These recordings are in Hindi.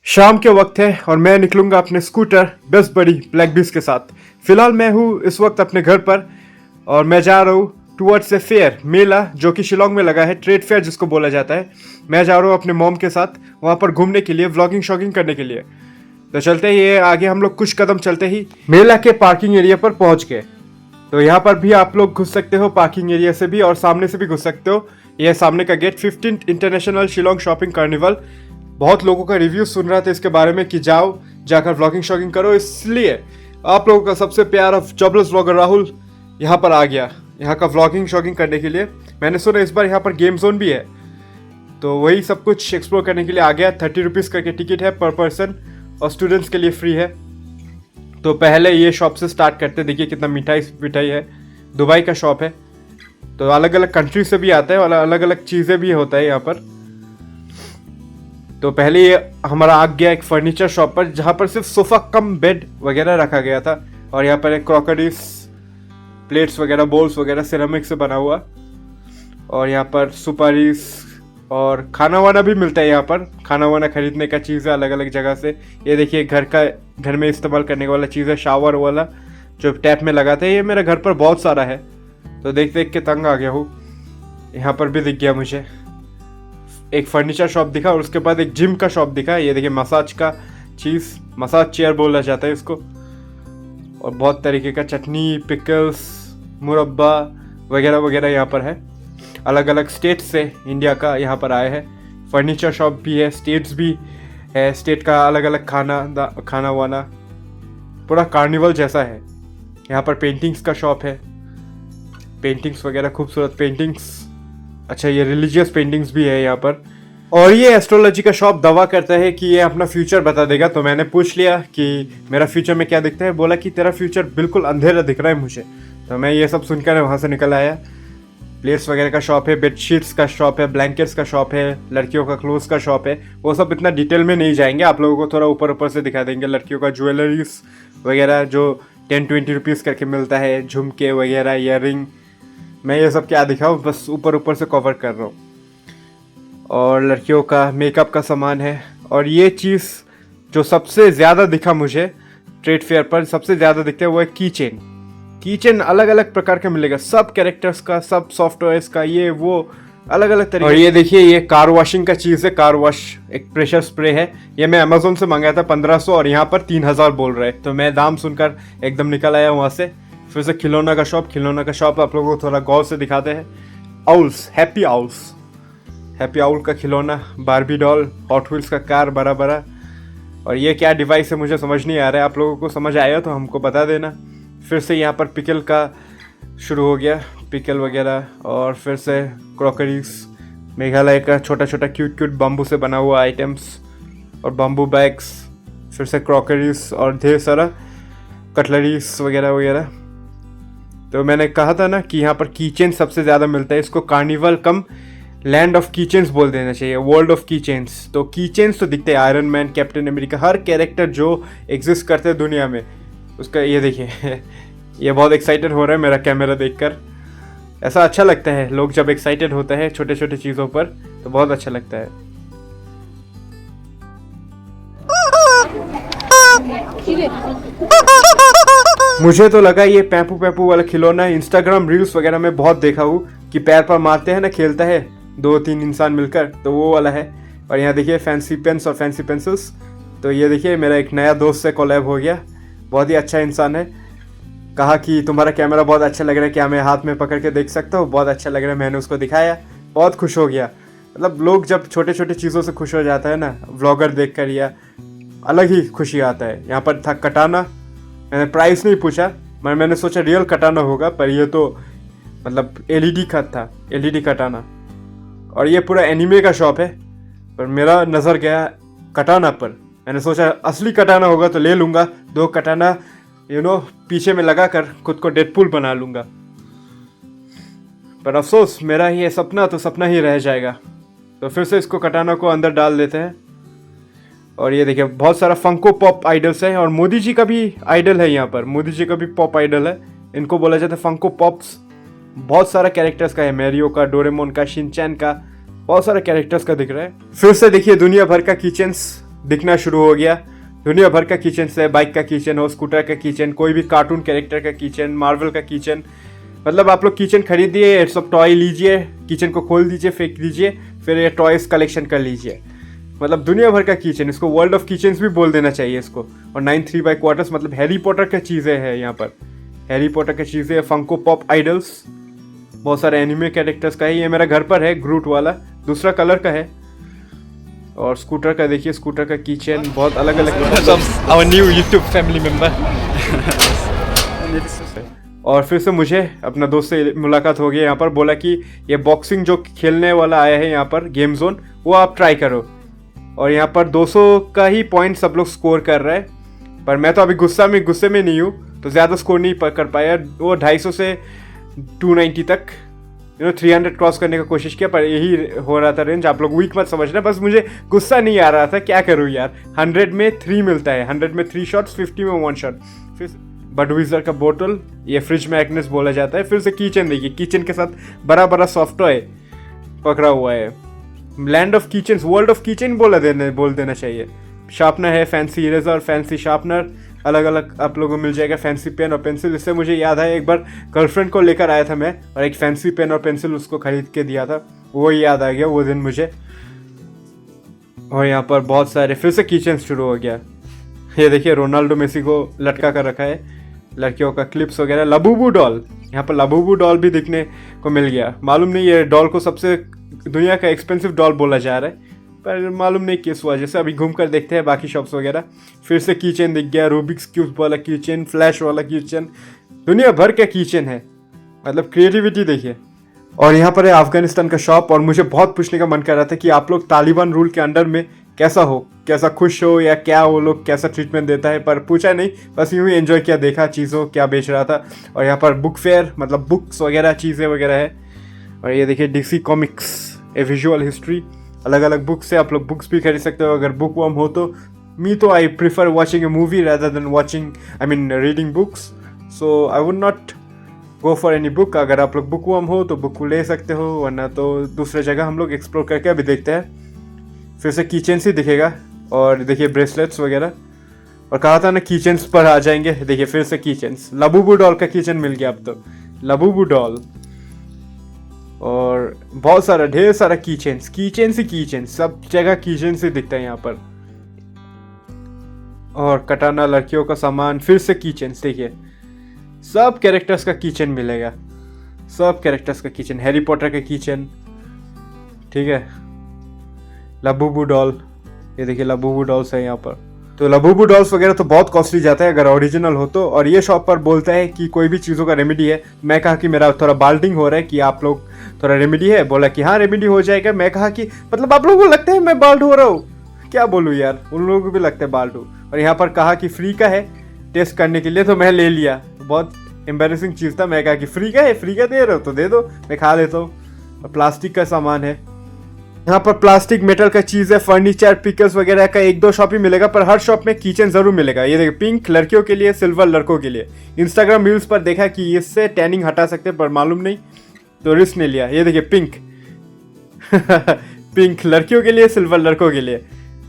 शाम के वक्त है और मैं निकलूंगा अपने स्कूटर बेस्ट बडी ब्लैक बीस के साथ। फिलहाल मैं हूँ इस वक्त अपने घर पर और मैं जा रहा हूँ टुवर्ड्स ए फेयर, मेला जो कि शिलोंग में लगा है, ट्रेड फेयर जिसको बोला जाता है। मैं जा रहा हूँ अपने मॉम के साथ वहाँ पर घूमने के लिए, व्लॉगिंग शॉगिंग करने के लिए। तो चलते ही आगे हम लोग कुछ कदम चलते ही मेला के पार्किंग एरिया पर पहुँच गए। तो यहाँ पर भी आप लोग घुस सकते हो, पार्किंग एरिया से भी और सामने से भी घुस सकते हो। यह सामने का gate 15th international Shillong shopping carnival. बहुत लोगों का रिव्यू सुन रहा था इसके बारे में कि जाओ जाकर व्लॉगिंग शॉगिंग करो, इसलिए आप लोगों का सबसे प्यारा जबरदस्त व्लॉगर राहुल यहाँ पर आ गया यहाँ का व्लॉगिंग शॉगिंग करने के लिए। मैंने सुना इस बार यहाँ पर गेम जोन भी है, तो वही सब कुछ एक्सप्लोर करने के लिए आ गया। 30 रुपीज़ करके टिकट है पर पर्सन और स्टूडेंट्स के लिए फ्री है। तो पहले ये शॉप से स्टार्ट करते, देखिए कितना मिठाई है। दुबई का शॉप है, तो अलग अलग कंट्री से भी आता है और अलग अलग चीज़ें भी होता है यहाँ पर। तो पहले ये हमारा आ गया एक फर्नीचर शॉप पर, जहाँ पर सिर्फ सोफ़ा कम बेड वगैरह रखा गया था। और यहाँ पर एक क्रॉकरीज, प्लेट्स वगैरह, बोल्स वगैरह सिरेमिक से बना हुआ। और यहाँ पर सुपारीज और खाना वाना भी मिलता है। यहाँ पर खाना वाना खरीदने का चीज़ है अलग अलग जगह से। ये देखिए घर में इस्तेमाल करने वाला चीज़ है, शावर वाला जो टैप में लगाते हैं। ये मेरे घर पर बहुत सारा है, तो देख देख के तंग आ गया हूँ। यहाँ पर भी दिख गया मुझे एक फर्नीचर शॉप दिखा और उसके बाद एक जिम का शॉप दिखा। ये देखिए मसाज का चीज़, मसाज चेयर बोला जाता है इसको। और बहुत तरीके का चटनी, पिकल्स, मुरब्बा वगैरह वगैरह यहाँ पर है। अलग अलग स्टेट से इंडिया का यहाँ पर आए हैं। फर्नीचर शॉप भी है, स्टेट्स भी है, स्टेट का अलग अलग खाना वाना, पूरा कार्निवल जैसा है। यहाँ पर पेंटिंग्स का शॉप है, पेंटिंग्स वगैरह, खूबसूरत पेंटिंग्स। अच्छा, ये रिलीजियस पेंटिंग्स भी है यहाँ पर। और ये एस्ट्रोलॉजी का शॉप दावा करता है कि ये अपना फ्यूचर बता देगा। तो मैंने पूछ लिया कि मेरा फ्यूचर में क्या दिखता है। बोला कि तेरा फ्यूचर बिल्कुल अंधेरा दिख रहा है मुझे। तो मैं ये सब सुनकर वहाँ से निकल आया। प्लेट्स वगैरह का शॉप है, बेडशीट्स का शॉप है, ब्लैंकेट्स का शॉप है, लड़कियों का क्लोथ्स का शॉप है। वो सब इतना डिटेल में नहीं जाएंगे, आप लोगों को थोड़ा ऊपर ऊपर से दिखा देंगे। लड़कियों का ज्वेलरीज वगैरह जो 10-20 रुपीज़ करके मिलता है, झुमके वगैरह, ईयररिंग, मैं ये सब क्या दिखाऊँ, बस ऊपर ऊपर से कवर कर रहा हूँ। और लड़कियों का मेकअप का सामान है। और ये चीज़ जो सबसे ज़्यादा दिखा मुझे ट्रेड फेयर पर, सबसे ज़्यादा दिखता है वो है की चेन। अलग अलग प्रकार का मिलेगा, सब कैरेक्टर्स का, सब सॉफ्टवेयर्स का, ये वो अलग अलग तरीके। और ये देखिए, ये कार वॉशिंग का चीज़ है, कार वॉश एक प्रेशर स्प्रे है। ये मैं अमेजोन से मंगाया था 1500 और यहाँ पर 3000 बोल रहे। तो मैं दाम सुनकर एकदम निकल आया वहाँ से। फिर से खिलौना का शॉप आप लोगों को थोड़ा गौर से दिखाते हैं। आउल्स, हैप्पी आउल का खिलौना, बारबी डॉल, हॉट व्हील्स का कार बड़ा। और ये क्या डिवाइस है मुझे समझ नहीं आ रहा है, आप लोगों को समझ आया तो हमको बता देना। फिर से यहाँ पर पिकल का शुरू हो गया, पिकल वगैरह। और फिर से क्रॉकरीज, मेघालय का छोटा क्यूट बम्बू से बना हुआ आइटम्स और बम्बू बैग्स। फिर से क्रॉकरीज और ढेर सारा कटलरीज वगैरह। तो मैंने कहा था ना कि यहाँ पर कीचेन सबसे ज़्यादा मिलता है। इसको carnival come land of keychains बोल देना चाहिए, वर्ल्ड ऑफ कीचेन्स। तो कीचेन्स तो दिखते हैं, आयरन मैन, कैप्टन अमेरिका, हर कैरेक्टर जो एग्जिस्ट करते हैं दुनिया में उसका। ये देखिए ये बहुत एक्साइटेड हो रहा है मेरा कैमरा देखकर। ऐसा अच्छा लगता है, लोग जब एक्साइटेड होते हैं छोटे छोटे चीज़ों पर तो बहुत अच्छा लगता है। मुझे तो लगा ये पैपू पैपू वाला खिलौना इंस्टाग्राम रील्स वगैरह में बहुत देखा हूँ कि पैर पर मारते हैं ना, खेलता है 2-3 इंसान मिलकर, तो वो वाला है। और यहाँ देखिए फैंसी पेन्स और फैंसी पेंसिल्स। तो ये देखिए मेरा एक नया दोस्त से कोलैब हो गया, बहुत ही अच्छा इंसान है। कहा कि तुम्हारा कैमरा बहुत अच्छा लग रहा है, क्या मैं हाथ में पकड़ के देख सकता हूँ? बहुत अच्छा लग रहा है, मैंने उसको दिखाया, बहुत खुश हो गया। मतलब लोग जब छोटे छोटे चीज़ों से खुश हो जाता है ना, व्लॉगर देख कर, या अलग ही खुशी आता है। यहाँ पर था कटाना, मैंने प्राइस नहीं पूछा, मैंने सोचा रियल कटाना होगा, पर ये तो मतलब एलईडी का था, एलईडी कटाना। और ये पूरा एनिमे का शॉप है, पर मेरा नज़र गया कटाना पर। मैंने सोचा असली कटाना होगा तो ले लूँगा, 2 कटाना पीछे में लगा कर खुद को डेडपूल बना लूँगा। पर अफसोस मेरा ये सपना तो सपना ही रह जाएगा। तो फिर से इसको कटाना को अंदर डाल देते हैं। और ये देखिए बहुत सारा फंको पॉप आइडल्स है, और मोदी जी का भी आइडल है यहाँ पर, मोदी जी का भी पॉप आइडल है। इनको बोला जाता है फंको पॉप्स। बहुत सारा कैरेक्टर्स का है, मैरियो का, डोरेमोन का, शिनचैन का, बहुत सारे कैरेक्टर्स का दिख रहा है। फिर से देखिए दुनिया भर का किचन्स दिखना शुरू हो गया। दुनिया भर का किचन्स है, बाइक का किचन हो, स्कूटर का किचन, कोई भी कार्टून कैरेक्टर का किचन, मार्वल का किचन। मतलब आप लोग किचन खरीदिए, सब टॉय लीजिए, किचन को खोल दीजिए, फेंक दीजिए, फिर ये टॉयज कलेक्शन कर लीजिए। मतलब दुनिया भर का किचन, इसको वर्ल्ड ऑफ किचन्स भी बोल देना चाहिए इसको। और 9 3/4 मतलब हैरी पॉटर का चीज़ें हैं यहाँ पर, हैरी पॉटर की चीज़ें, फंको पॉप आइडल्स, बहुत सारे एनिमे कैरेक्टर्स का है। ये मेरा घर पर है, ग्रूट वाला, दूसरा कलर का है। और स्कूटर का देखिए, स्कूटर का कीचेन बहुत अलग अलग। Our new YouTube family member. और फिर से मुझे अपना दोस्त से मुलाकात हो गई यहाँ पर, बोला कि ये बॉक्सिंग जो खेलने वाला आया है यहाँ पर, गेम जोन, वो आप ट्राई करो। और यहाँ पर 200 का ही पॉइंट सब लोग स्कोर कर रहे हैं, पर मैं तो अभी गुस्से में नहीं हूँ, तो ज़्यादा स्कोर नहीं कर पाया। वो 250 से 290 तक 300 क्रॉस करने का कोशिश किया, पर यही हो रहा था रेंज। आप लोग वीक मत समझना, बस मुझे गुस्सा नहीं आ रहा था, क्या करूँ यार। 100 में 3 मिलता है, 100 में 3 शॉट्स, 50 में 1 शॉट। फिर बडवीजर का बोतल, ये फ्रिज मैग्नेस बोला जाता है। फिर से किचन देखिए, किचन के साथ बड़ा बड़ा सॉफ्ट टॉय पकड़ा हुआ है। Land of kitchen, world of kitchen बोल देना चाहिए। शार्पनर है, फैंसी इरेजर, फैंसी शार्पनर, अलग अलग आप लोगों को मिल जाएगा। फैंसी पेन और पेंसिल। इससे मुझे याद है एक बार गर्लफ्रेंड को लेकर आया था मैं, और एक फैंसी पेन और पेंसिल उसको खरीद के दिया था, वो याद आ गया वो दिन मुझे। और यहाँ पर बहुत सारे फिर से किचन शुरू हो गया। ये देखिए रोनाल्डो मेसी को लटका कर रखा है, लड़कियों का क्लिप्स वगैरह। लबूबू डॉल, यहाँ पर लबूबू डॉल भी दिखने को मिल गया। मालूम नहीं ये डॉल को सबसे दुनिया का एक्सपेंसिव डॉल बोला जा रहा है, पर मालूम नहीं किस वजह से। अभी घूम कर देखते हैं बाकी शॉप्स वगैरह। फिर से कीचेन दिख गया, रूबिक्स क्यूब वाला कीचेन, फ्लैश वाला कीचेन, दुनिया भर का कीचेन है। मतलब क्रिएटिविटी देखिए। और यहाँ पर है अफगानिस्तान का शॉप। और मुझे बहुत पूछने का मन कर रहा था कि आप लोग तालिबान रूल के अंडर में कैसा हो, कैसा खुश हो, या क्या वो लोग कैसा ट्रीटमेंट देता है, पर पूछा नहीं, बस यूँ ही एंजॉय किया, देखा चीज़ों क्या बेच रहा था। और यहाँ पर बुक फेयर, मतलब बुक्स वगैरह चीज़ें वगैरह है। और ये देखिए डीसी कॉमिक्स, ए विजुअल हिस्ट्री, अलग अलग बुक्स है, आप लोग बुक्स भी खरीद सकते हो अगर बुक वर्म हो तो। I prefer watching A movie rather than reading books, so I would not go for any book. अगर आप लोग बुक वर्म हो तो बुक को ले सकते हो, वरना तो दूसरे जगह हम लोग एक्सप्लोर करके अभी देखते हैं। फिर से कीचेन्स ही दिखेगा। और देखिए ब्रेसलेट्स वगैरह। और कहा था ना कीचेन्स पर आ जाएंगे, देखिए फिर से कीचेन्स। लबूबू डॉल का कीचेन मिल गया अब तो, लबूबू डॉल। और बहुत सारा, ढेर सारा कीचेन्स, कीचेन्स ही कीचेन्स, सब जगह कीचेन्स ही दिखता है यहाँ पर। और कटाना, लड़कियों का सामान, फिर से कीचेन्स देखिए, सब कैरेक्टर्स का कीचेन मिलेगा, सब कैरेक्टर्स का कीचेन। हैरी पॉटर का कीचेन, ठीक है। लबूबू डॉल, ये देखिए लबूबू डॉल्स है यहाँ पर। तो लबूबू डॉल्स वगैरह तो बहुत कॉस्टली जाता है अगर ओरिजिनल हो तो। और ये शॉप पर बोलता है कि कोई भी चीज़ों का रेमेडी है। मैं कहा कि मेरा थोड़ा बाल्डिंग हो रहा है, कि आप लोग थोड़ा रेमेडी है? बोला कि हाँ रेमेडी हो जाएगा। मैं कहा कि मतलब आप लोगों को लगता है मैं बाल्ड हो रहा हूँ? क्या बोलूँ यार, उन लोगों को भी लगता है बाल्ड हूँ। और यहाँ पर कहा कि फ्री का है टेस्ट करने के लिए, तो मैं ले लिया। बहुत एम्बेरसिंग चीज़ था। मैं कहा कि फ्री का है, फ्री का दे रहे हो तो दे दो, मैं खा लेता हूँ। और प्लास्टिक का सामान है यहाँ पर, प्लास्टिक मेटल का चीज़ है, फर्नीचर, पिकल्स वगैरह का 1-2 शॉप ही मिलेगा, पर हर शॉप में किचन जरूर मिलेगा। ये देखिए पिंक लड़कियों के लिए, सिल्वर लड़कों के लिए। इंस्टाग्राम रील्स पर देखा कि इससे टैनिंग हटा सकते हैं, पर मालूम नहीं तो रिस्क नहीं लिया। ये देखिए पिंक पिंक लड़कियों के लिए, सिल्वर लड़कों के लिए।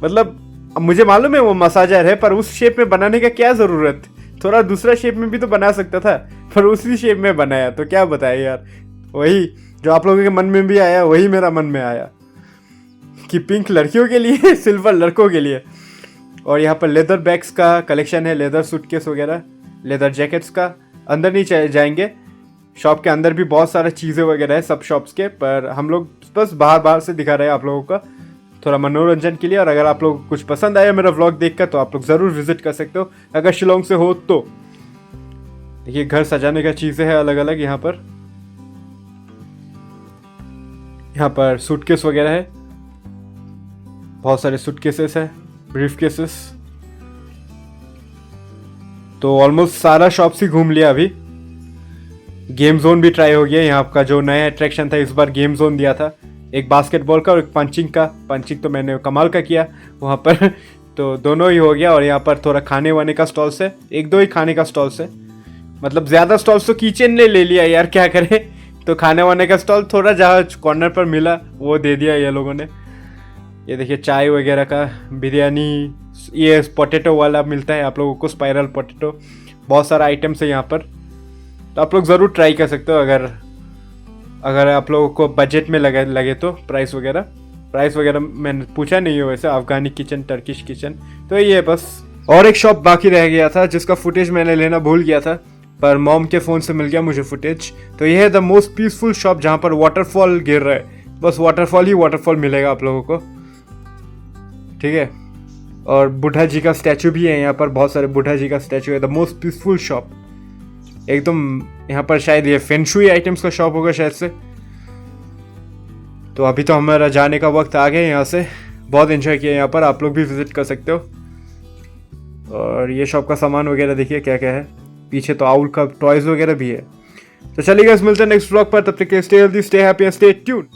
मतलब अब मुझे मालूम है वो मसाजर है, पर उस शेप में बनाने का क्या ज़रूरत, थोड़ा दूसरा शेप में भी तो बना सकता था, पर उसी शेप में बनाया, तो क्या बताए यार। वही जो आप लोगों के मन में भी आया वही मेरा मन में आया कि पिंक लड़कियों के लिए सिल्वर लड़कों के लिए। और यहाँ पर लेदर बैग्स का कलेक्शन है, लेदर सूटकेस वगैरह, लेदर जैकेट्स का। अंदर नहीं जाएंगे, शॉप के अंदर भी बहुत सारा चीज़ें वगैरह है सब शॉप्स के, पर हम लोग बस बाहर से दिखा रहे हैं आप लोगों का थोड़ा मनोरंजन के लिए। और अगर आप लोगों को कुछ पसंद आया मेरा व्लॉग देखकर तो आप लोग ज़रूर विजिट कर सकते हो अगर शिलोंग से हो तो। देखिए घर सजाने का चीज़ें हैं अलग अलग। यहाँ पर सूटकेस वगैरह है, बहुत सारे सूटकेसेस है, ब्रीफ केसेस। तो ऑलमोस्ट सारा शॉप्स ही घूम लिया अभी। गेम जोन भी ट्राई हो गया। यहाँ का जो नया अट्रैक्शन था इस बार गेम जोन दिया था, एक बास्केटबॉल का और एक पंचिंग का। पंचिंग तो मैंने कमाल का किया वहाँ पर तो दोनों ही हो गया। और यहाँ पर थोड़ा खाने वाने का स्टॉल्स है, एक दो ही खाने का स्टॉल्स है, मतलब ज़्यादा स्टॉल्स तो किचन ने ले लिया यार, क्या करें। तो खाने वाने का स्टॉल थोड़ा जहाँ कॉर्नर पर मिला वो दे दिया ये लोगों ने। ये देखिए चाय वगैरह का, बिरयानी, ये पोटैटो वाला मिलता है आप लोगों को, स्पाइरल पोटैटो, बहुत सारा आइटम्स है यहाँ पर। तो आप लोग ज़रूर ट्राई कर सकते हो अगर आप लोगों को बजट में लगे तो। प्राइस वगैरह मैंने पूछा नहीं है वैसे, अफगानी किचन, टर्किश किचन, तो ये बस। और एक शॉप बाकी रह गया था जिसका फुटेज मैंने लेना भूल गया था, पर मॉम के फ़ोन से मिल गया मुझे फुटेज। तो ये है द मोस्ट पीसफुल शॉप जहाँ पर वाटरफॉल गिर रहा है, बस वाटरफॉल मिलेगा आप लोगों को, ठीक है। और बुढ़ा जी का स्टैचू भी है यहाँ पर, बहुत सारे बुढ़ा जी का स्टैचू है। द मोस्ट पीसफुल शॉप एकदम। यहाँ पर शायद ये फेंशुई आइटम्स का शॉप होगा शायद से। तो अभी तो हमारा जाने का वक्त आ गया यहाँ से। बहुत एंजॉय किया यहाँ पर, आप लोग भी विजिट कर सकते हो। और ये शॉप का सामान वगैरह देखिए क्या क्या है, पीछे तो आउल का टॉयज वगैरह भी है। तो चलिए गाइस, मिलते हैं नेक्स्ट व्लॉग पर, तब तक के stay healthy, stay happy and stay tuned.